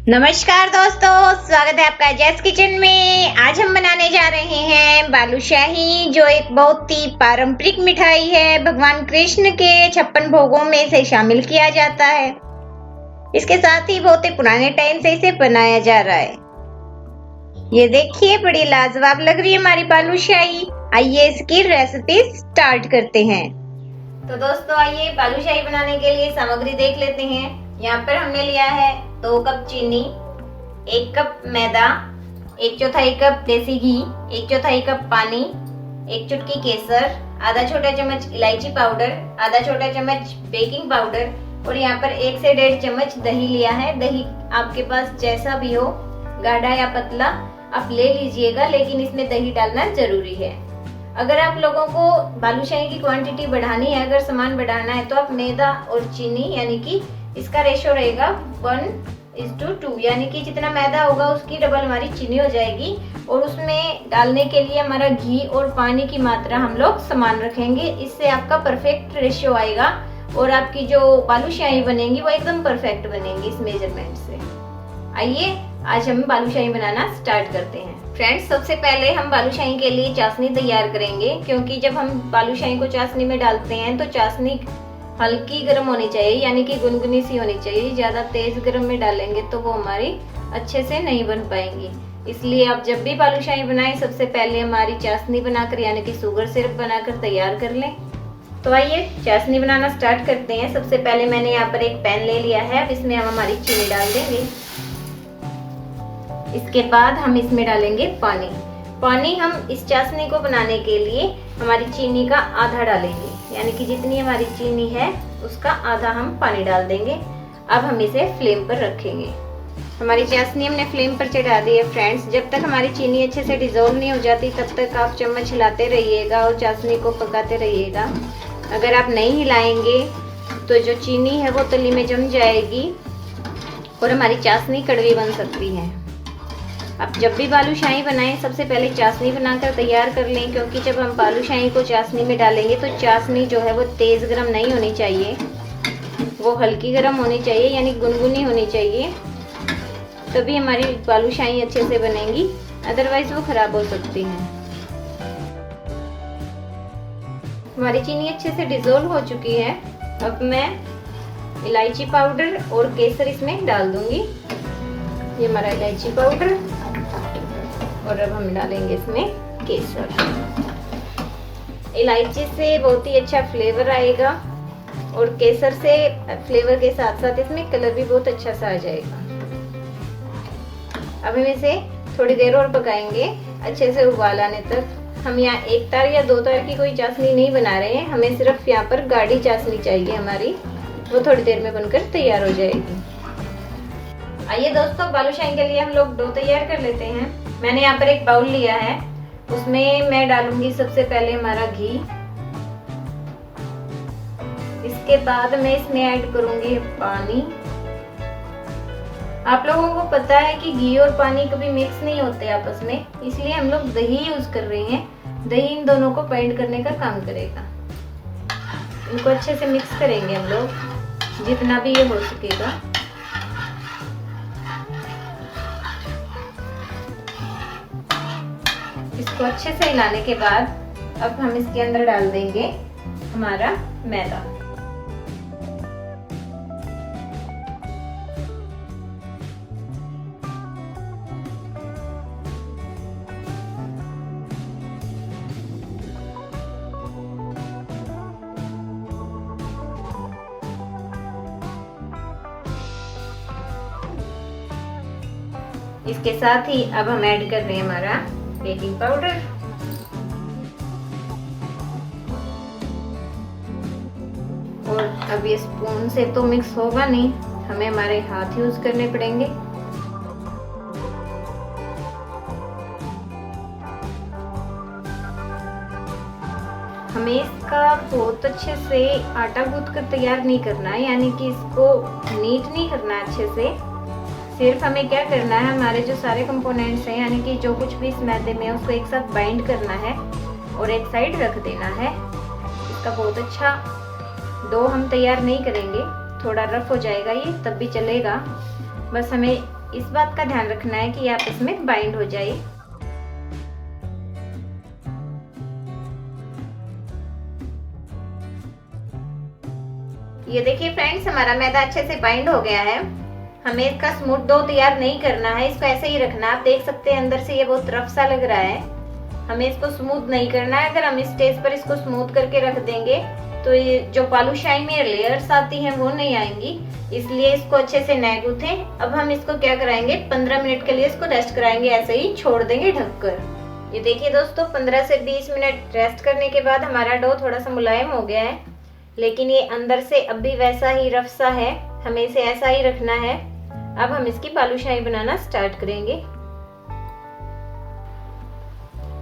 नमस्कार दोस्तों, स्वागत है आपका जैस किचन में। आज हम बनाने जा रहे हैं बालूशाही, जो एक बहुत ही पारंपरिक मिठाई है। भगवान कृष्ण के 56 भोगों में से शामिल किया जाता है। इसके साथ ही बहुत ही पुराने टाइम से इसे बनाया जा रहा है। ये देखिए, बड़ी लाजवाब लग रही है हमारी बालूशाही। आइए इसकी रेसिपी स्टार्ट करते हैं। तो दोस्तों आइए बालूशाही बनाने के लिए सामग्री देख लेते हैं। यहाँ पर हमने लिया है 2 कप चीनी, 1 कप मैदा, 1/4 कप देसी घी, 1/4 कप पानी, 1 चुटकी केसर, आधा छोटा चम्मच इलायची पाउडर, आधा छोटा चम्मच बेकिंग पाउडर और यहाँ पर 1 से 1.5 चम्मच दही लिया है। दही आपके पास जैसा भी हो, गाढ़ा या पतला आप ले लीजिएगा, लेकिन इसमें दही डालना जरूरी है। अगर आप लोगों को बालूशाही की क्वांटिटी बढ़ानी है, अगर सामान बढ़ाना है, तो आप मैदा और चीनी यानी कि इसका रेशो रहेगा 1:2, यानी कि जितना मैदा होगा उसकी डबल हमारी चीनी हो जाएगी। और उसमें डालने के लिए हमारा घी और पानी की मात्रा हम लोग समान रखेंगे। इससे आपका परफेक्ट रेशियो आएगा और आपकी जो बालूशाही बनेंगी वो एकदम परफेक्ट बनेंगी इस मेजरमेंट से। आइए आज हम बालूशाही बनाना स्टार्ट करते हैं। फ्रेंड्स, सबसे पहले हम बालूशाही के लिए चाशनी तैयार करेंगे, क्योंकि जब हम बालूशाही को चाशनी में डालते हैं तो चाशनी हल्की गर्म होनी चाहिए, यानी कि गुनगुनी सी होनी चाहिए। ज्यादा तेज गर्म में डालेंगे तो वो हमारी अच्छे से नहीं बन पाएंगी। इसलिए आप जब भी बालूशाही बनाएं, सबसे पहले हमारी चाशनी बनाकर यानी कि शुगर सिरप बनाकर तैयार कर लें। तो आइए चाशनी बनाना स्टार्ट करते हैं। सबसे पहले मैंने यहाँ पर एक पैन ले लिया है। अब इसमें हम हमारी चीनी डाल देंगे। इसके बाद हम इसमें डालेंगे पानी। पानी हम इस चाशनी को बनाने के लिए हमारी चीनी का आधा डालेंगे, यानी कि जितनी हमारी चीनी है उसका आधा हम पानी डाल देंगे। अब हम इसे फ्लेम पर रखेंगे। हमारी चाशनी हमने फ्लेम पर चढ़ा दी है। फ्रेंड्स, जब तक हमारी चीनी अच्छे से डिजोल्व नहीं हो जाती तब तक आप चम्मच हिलाते रहिएगा और चाशनी को पकाते रहिएगा। अगर आप नहीं हिलाएंगे तो जो चीनी है वो तली में जम जाएगी और हमारी चाशनी कड़वी बन सकती है। आप जब भी बालूशाही बनाएं, सबसे पहले चाशनी बनाकर तैयार कर लें, क्योंकि जब हम बालूशाही को चाशनी में डालेंगे तो चाशनी जो है वो तेज़ गर्म नहीं होनी चाहिए, वो हल्की गर्म होनी चाहिए, यानी गुनगुनी होनी चाहिए। तभी हमारी बालूशाही अच्छे से बनेंगी, अदरवाइज वो खराब हो सकती है। हमारी चीनी अच्छे से डिजोल्व हो चुकी है। अब मैं इलायची पाउडर और केसर इसमें डाल दूंगी। ये हमारा इलायची पाउडर और अब हम डालेंगे इसमें केसर। इलायची से बहुत ही अच्छा फ्लेवर आएगा और केसर से फ्लेवर के साथ साथ इसमें कलर भी बहुत अच्छा सा आ जाएगा। अब हम इसे थोड़ी देर और पकाएंगे अच्छे से उबाल आने तक। हम यहाँ 1 तार या 2 तार की कोई चाशनी नहीं बना रहे हैं, हमें सिर्फ यहाँ पर गाढ़ी चाशनी चाहिए हमारी, वो थोड़ी देर में बनकर तैयार हो जाएगी। आइए दोस्तों, बालूशाही के लिए हम लोग डो तैयार कर लेते हैं। मैंने यहाँ पर एक बाउल लिया है, उसमें मैं डालूंगी सबसे पहले हमारा घी। इसके बाद मैं इसमें ऐड करूंगी पानी। आप लोगों को पता है कि घी और पानी कभी मिक्स नहीं होते आपस में, इसलिए हम लोग दही यूज कर रहे हैं। दही इन दोनों को बाइंड करने का काम करेगा। इनको अच्छे से मिक्स करेंगे हम लोग, जितना भी ये हो सकेगा। इसको अच्छे से हिलाने के बाद अब हम इसके अंदर डाल देंगे हमारा मैदा। इसके साथ ही अब हम ऐड कर रहे हैं हमारा बेकिंग पाउडर और अब ये स्पून से तो मिक्स होगा नहीं, हमें हमारे हाथ यूज करने पड़ेंगे। हमें इसका बहुत अच्छे से आटा गूंथ कर तैयार नहीं करना है, यानी कि इसको नीट नहीं करना है अच्छे से। सिर्फ हमें क्या करना है, हमारे जो सारे कंपोनेंट्स हैं यानी कि जो कुछ भी इस मैदे में है उसको एक साथ बाइंड करना है और एक साइड रख देना है। इसका बहुत अच्छा डो हम तैयार नहीं करेंगे, थोड़ा रफ हो जाएगा ये, तब भी चलेगा। बस हमें इस बात का ध्यान रखना है कि आपस में बाइंड हो जाए। ये देखिए फ्रेंड्स, हमारा मैदा अच्छे से बाइंड हो गया है। हमें इसका स्मूथ डो तैयार नहीं करना है, इसको ऐसे ही रखना है। आप देख सकते हैं अंदर से ये बहुत रफ सा लग रहा है, हमें इसको स्मूथ नहीं करना है। अगर हम इस स्टेज पर इसको स्मूथ करके रख देंगे तो ये जो बालूशाही में लेयर्स आती हैं वो नहीं आएंगी, इसलिए इसको अच्छे से न गूंथें। अब हम इसको क्या कराएंगे, 15 मिनट के लिए इसको रेस्ट कराएंगे, ऐसे ही छोड़ देंगे ढककर। ये देखिए दोस्तों, 15 से 20 मिनट रेस्ट करने के बाद हमारा डो थोड़ा सा मुलायम हो गया है, लेकिन ये अंदर से अब भी वैसा ही रफ सा है, हमें इसे ऐसा ही रखना है। अब हम इसकी बालूशाही बनाना स्टार्ट करेंगे।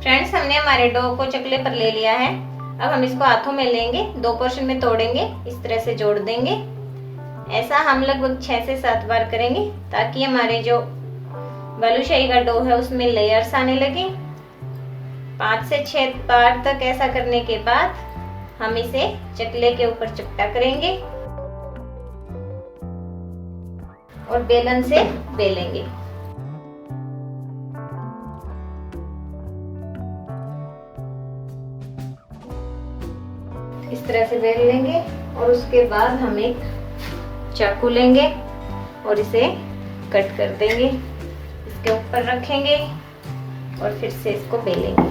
फ्रेंड्स, हमने हमारे डो को चकले पर ले लिया है। अब हम इसको हाथों में लेंगे, 2 पोर्शन में तोड़ेंगे, इस तरह से जोड़ देंगे। ऐसा हम लगभग 6 से 7 बार करेंगे ताकि हमारे जो बालूशाही का डो है उसमें लेयर्स आने लगे। 5 से 6 बार तक ऐसा करने के बाद हम इसे चकले के ऊपर चपटा करेंगे और बेलन से बेलेंगे। इस तरह से बेल लेंगे और उसके बाद हम एक चाकू लेंगे और इसे कट कर देंगे, इसके ऊपर रखेंगे और फिर से इसको बेलेंगे।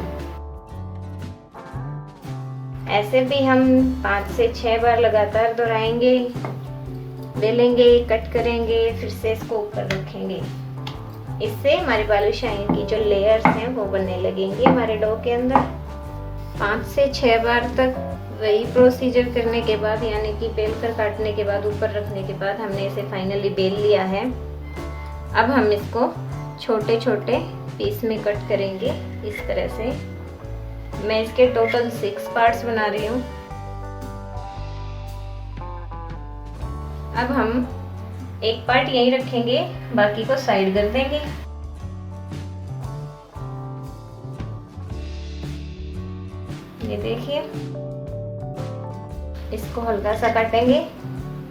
ऐसे भी हम 5 से 6 बार लगातार दोहराएंगे, बेलेंगे, कट करेंगे, फिर से इसको ऊपर रखेंगे। इससे हमारी बालूशाही की जो लेयर्स हैं वो बनने लगेंगी हमारे डो के अंदर। 5 से 6 बार तक वही प्रोसीजर करने के बाद, यानी कि बेल कर काटने के बाद, ऊपर रखने के बाद हमने इसे फाइनली बेल लिया है। अब हम इसको छोटे छोटे पीस में कट करेंगे इस तरह से। मैं इसके टोटल 6 पार्ट्स बना रही हूँ। अब हम एक पार्ट यहीं रखेंगे, बाकी को साइड कर देंगे। ये देखिए, इसको हल्का सा काटेंगे,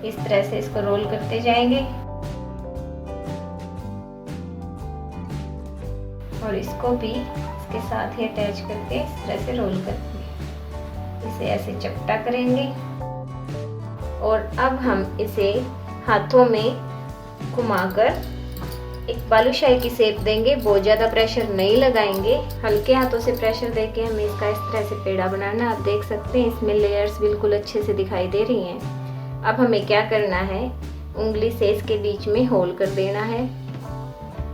इस तरह से इसको रोल करते जाएंगे और इसको भी इसके साथ ही अटैच करके इस तरह से रोल करके इसे ऐसे चपटा करेंगे। और अब हम इसे हाथों में घुमाकर एक बालूशाही की शेप देंगे। बहुत ज़्यादा प्रेशर नहीं लगाएंगे, हल्के हाथों से प्रेशर देके हमें इसका इस तरह से पेड़ा बनाना। आप देख सकते हैं इसमें लेयर्स बिल्कुल अच्छे से दिखाई दे रही हैं। अब हमें क्या करना है, उंगली से इसके बीच में होल कर देना है।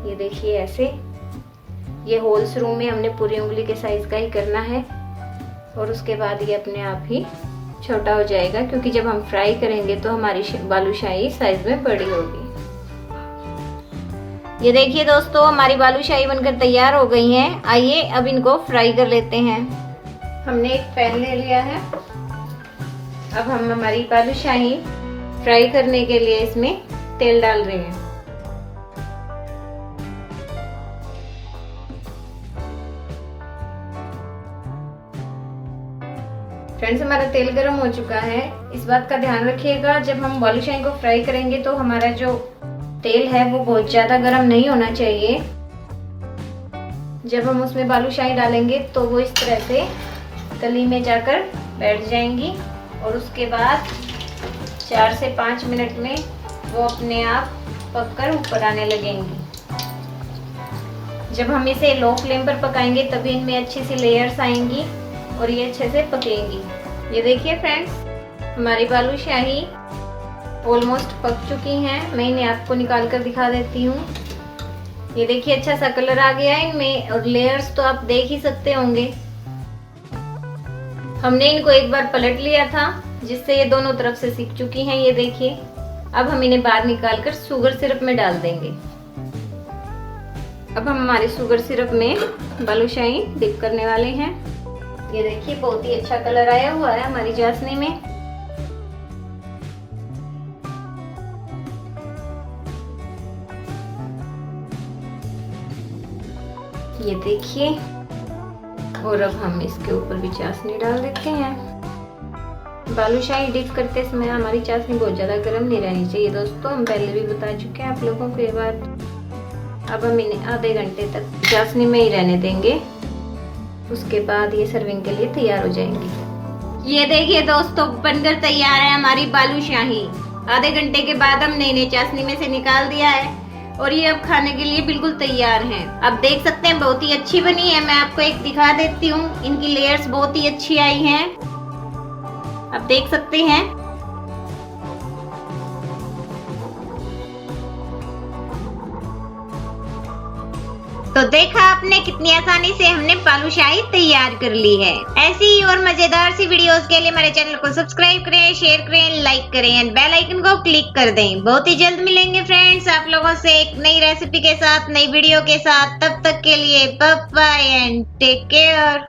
ये देखिए ऐसे, ये होल शुरू में हमने पूरी उंगली के साइज का ही करना है और उसके बाद ये अपने आप ही छोटा हो जाएगा, क्योंकि जब हम फ्राई करेंगे तो हमारी बालूशाही साइज में बड़ी होगी। ये देखिए दोस्तों, हमारी बालूशाही बनकर तैयार हो गई हैं। आइए अब इनको फ्राई कर लेते हैं। हमने एक पैन ले लिया है। अब हम हमारी बालूशाही फ्राई करने के लिए इसमें तेल डाल रहे हैं। फ्रेंड्स, हमारा तेल गर्म हो चुका है। इस बात का ध्यान रखिएगा, जब हम बालूशाही को फ्राई करेंगे तो हमारा जो तेल है वो बहुत ज़्यादा गर्म नहीं होना चाहिए। जब हम उसमें बालूशाही डालेंगे तो वो इस तरह से तली में जाकर बैठ जाएंगी और उसके बाद 4 से 5 मिनट में वो अपने आप पककर ऊपर आने लगेंगी। जब हम इसे लो फ्लेम पर पकाएंगे तभी इनमें अच्छी सी लेयर्स आएंगी और ये अच्छे से पकेंगी। ये देखिए फ्रेंड्स, हमारी बालूशाही ऑलमोस्ट पक चुकी हैं। मैं इन्हें आपको निकाल कर दिखा देती हूँ। ये देखिए अच्छा सा कलर आ गया है इनमें और लेयर्स तो आप देख ही सकते होंगे। हमने इनको एक बार पलट लिया था जिससे ये दोनों तरफ से सिक चुकी हैं। ये देखिए, अब हम इन्हें बाहर निकाल कर शुगर सिरप में डाल देंगे। अब हम हमारे शुगर सिरप में बालूशाही डिप करने वाले हैं। ये देखिए बहुत ही अच्छा कलर आया हुआ है हमारी चाशनी में। ये देखिए, और अब हम इसके ऊपर भी चाशनी डाल देते हैं। बालूशाही डिप करते समय हमारी चाशनी बहुत ज़्यादा गर्म नहीं रहनी चाहिए दोस्तों, हम पहले भी बता चुके हैं आप लोगों को ये बात। अब हम इन्हें आधे घंटे तक चाशनी में ही रहने देंगे। उसके बाद ये सर्विंग के लिए तैयार हो जाएंगी। ये देखिए दोस्तों, बनकर तैयार है हमारी बालूशाही। आधे घंटे के बाद हमने इन्हें चाशनी में से निकाल दिया है और ये अब खाने के लिए बिल्कुल तैयार हैं। अब देख सकते हैं बहुत ही अच्छी बनी है। मैं आपको एक दिखा देती हूँ, इनकी लेयर्स बहुत ही अच्छी आई हैं। आप देख सकते हैं। तो देखा आपने कितनी आसानी से हमने बालूशाही तैयार कर ली है। ऐसी ही और मजेदार सी वीडियोस के लिए हमारे चैनल को सब्सक्राइब करें, शेयर करें, लाइक करें एंड बेल आइकन को क्लिक कर दें। बहुत ही जल्द मिलेंगे फ्रेंड्स आप लोगों से एक नई रेसिपी के साथ, नई वीडियो के साथ। तब तक के लिए bye bye and take care.